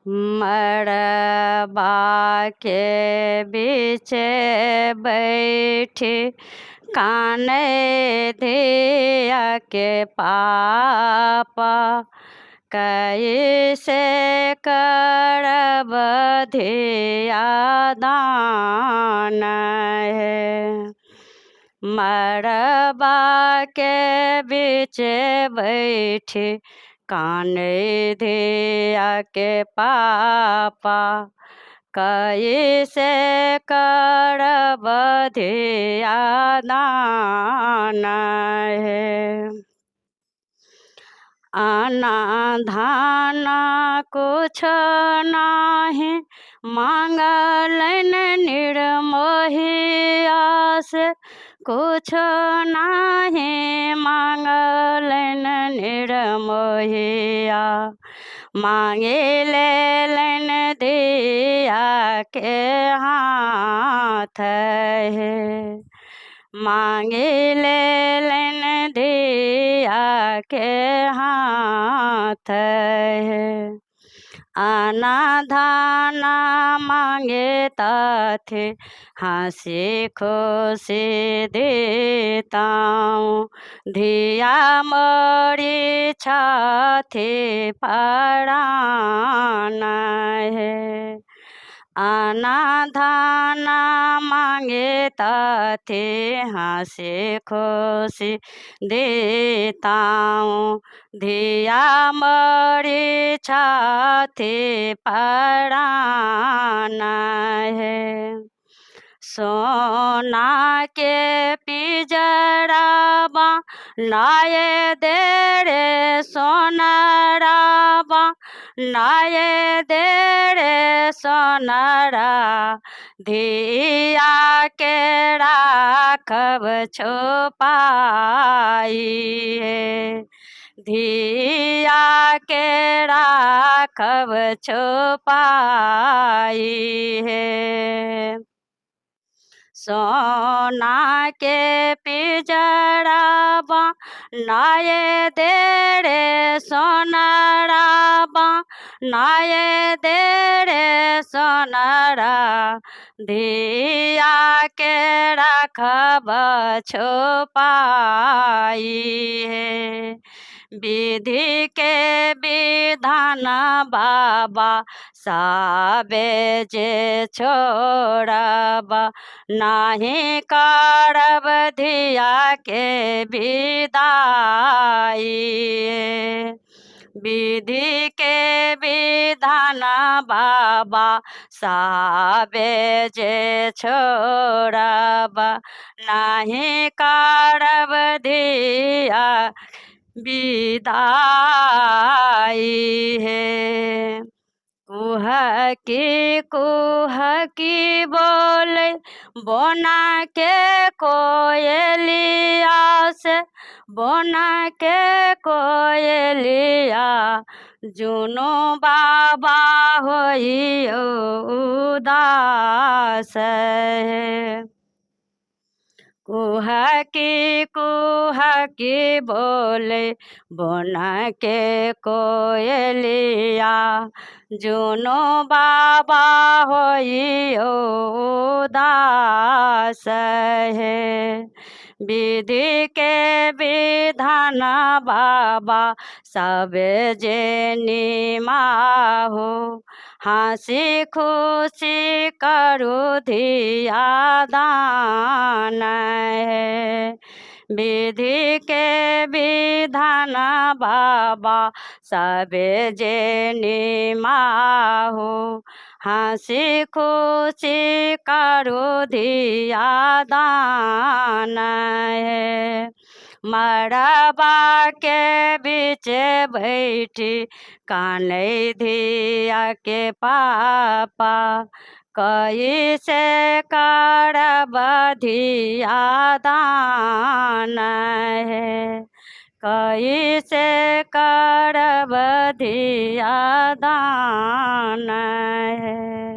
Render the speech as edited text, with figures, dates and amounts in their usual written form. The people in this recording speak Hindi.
मड़बा के बीच बैठी काने धिया के पापा कैसे करब धिया दान है। मड़बा के बीच बैठी काने धिया के पापा कैसे करब धिया दान है। आना धान कुछ नाही मांगलन निर्मोहिया से, कुछ नाही मांगलन निर्मोहिया। मांगे लेलन दिया के हाथ है, मांगे लेलन दिया के हाथ है। आना धाना मांगे ताथे हंसी खुशी देता हूँ, धिया मोरी छाती परान है। आना धाना मांगे ताथे हंसी खुशी देता हूँ, धिया मोरी छाती परान है। सोना के पिजराबा नाये दे रे सोनराबा, नाये दे रे सोनरा। धिया के राखब छुपाई है, धिया के राखब छुपाई है। सोना के पिजराबा नाये दे रे सोनराबा, नाये दे रे सोनरा। धिया के राखब छुपाई है। विधि के विधान बाबा साबे जे छोड़ब, नाही करब धिया के विदाई। विधि के विधान बाबा साबे जे छोड़ब, नाही करब धिया विदाई है। कुहकी बोले बोना के कोयलिया से, बोना के कोयलिया। जुनो बाबा होई उदास है। कुहकी बोले बोना के कोयलिया। जुनो बाबा होई उदास है। विधि के विधान बाबा सब जे निमाहो, हंसी खुशी करू धिया दान है। विधि के विधान बाबा सब जे निमाहो, हंसी खुशी करू धिया दान है। मड़बा के बीच बैठी काने धिया के पापा, कैसे करब धिया दान है, कैसे करब धिया दान है।